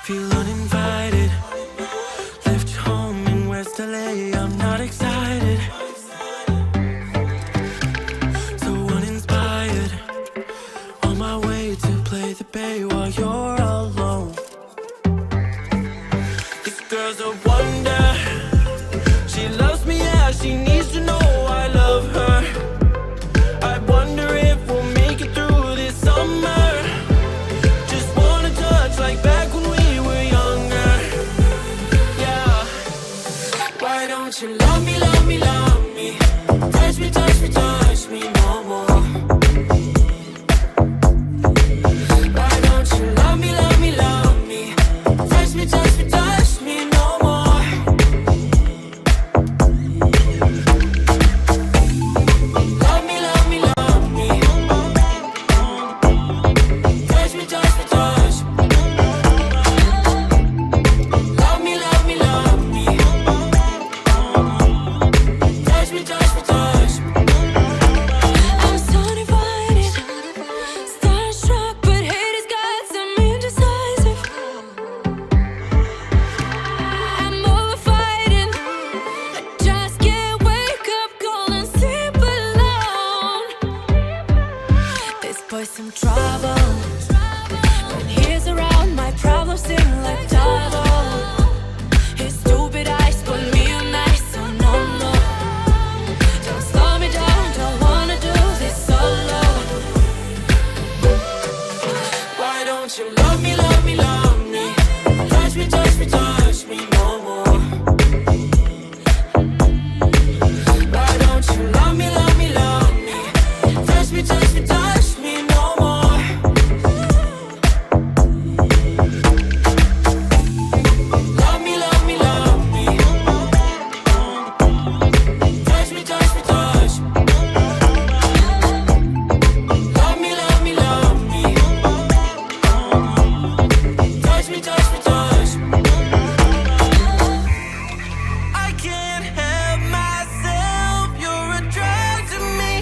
feel uninvited. Left home in West LA, I'm not excited. So uninspired, on my way to play the bay while you're alone. This girl's a wonder. She loves me, yeah, she needs to know I love her. I wonder if we'll make it through this summer. Just wanna touch like back when we were younger. Yeah. Why don't you love me, love me, love me? Touch me, touch me, touch me no more. Why don't you love me, love me, love me? Touch me, touch me, touch me no more. Love me, love me, love me. Touch me, touch me, touch me. Love me, love me, love me. Touch me, touch me, touch me. I'm so divided, starstruck, but hate has got some indecisive. I'm over fighting, I just can't wake up cold and sleep alone. This boy's some trouble. When he's around, my problems seem like double. His stupid eyes put me on ice, so no, no. Don't slow me down, don't wanna do this solo. Why don't you love me, love me, love me? Touch me, touch me, touch me no more. Why don't you love me, love me, love me? Touch me, touch me, touch me no more. Love me, love me, love me. Touch me, touch me, touch me. Love me, love me, love me. Touch me, touch me, touch me. I can't help myself, you're a drug to me.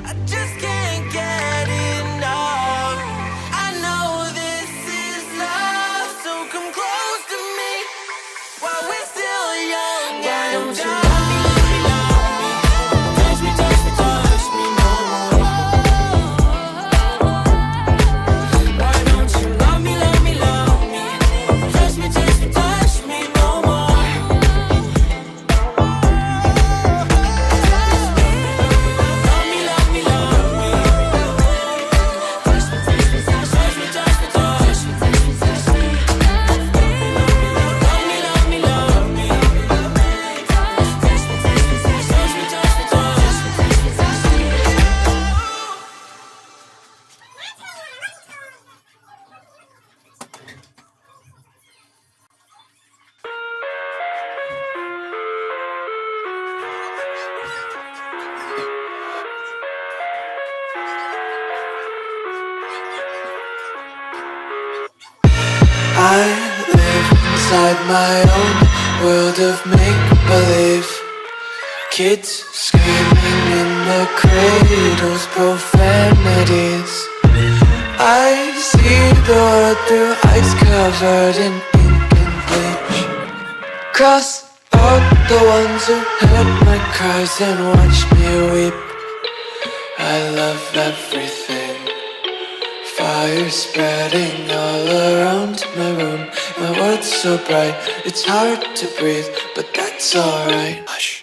I just can't get enough. I know this is love, so come close to me while we're still young. Why don't you love me, love me, love me? Touch me, touch me, touch me no more. Why don't you love me, love me, love me? Touch me, touch me, touch me no more. Love me, love me, love me. Touch me, touch me, touch me, touch me, touch me, touch me, touch me. Love me, love me, love me. Touch me, touch me, touch me, touch me, touch me, touch me, touch me, touch me. I live inside my own world of make-believe. Kids screaming in the cradles, profanities. I see the world through ice covered in ink and bleach. Cross out the ones who heard my cries and watched me weep. I love everything. Fire spreading all around my room. My world's so bright, it's hard to breathe, but that's alright. Hush.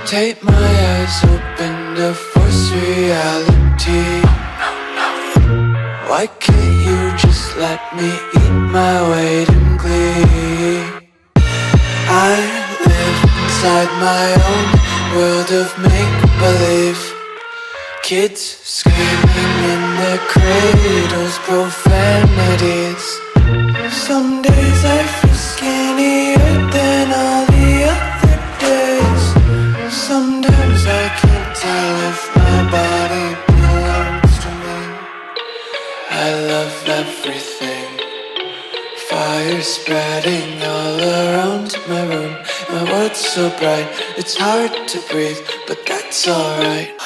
Take my eyes open to force reality. Why can't you just let me eat my weight in glee? I live inside my own world of make-believe. Kids screaming in their cradles, profanities. Some days I feel skinnier than all the other days. Some days colors spreading all around my room. My world's so bright, it's hard to breathe, but that's alright.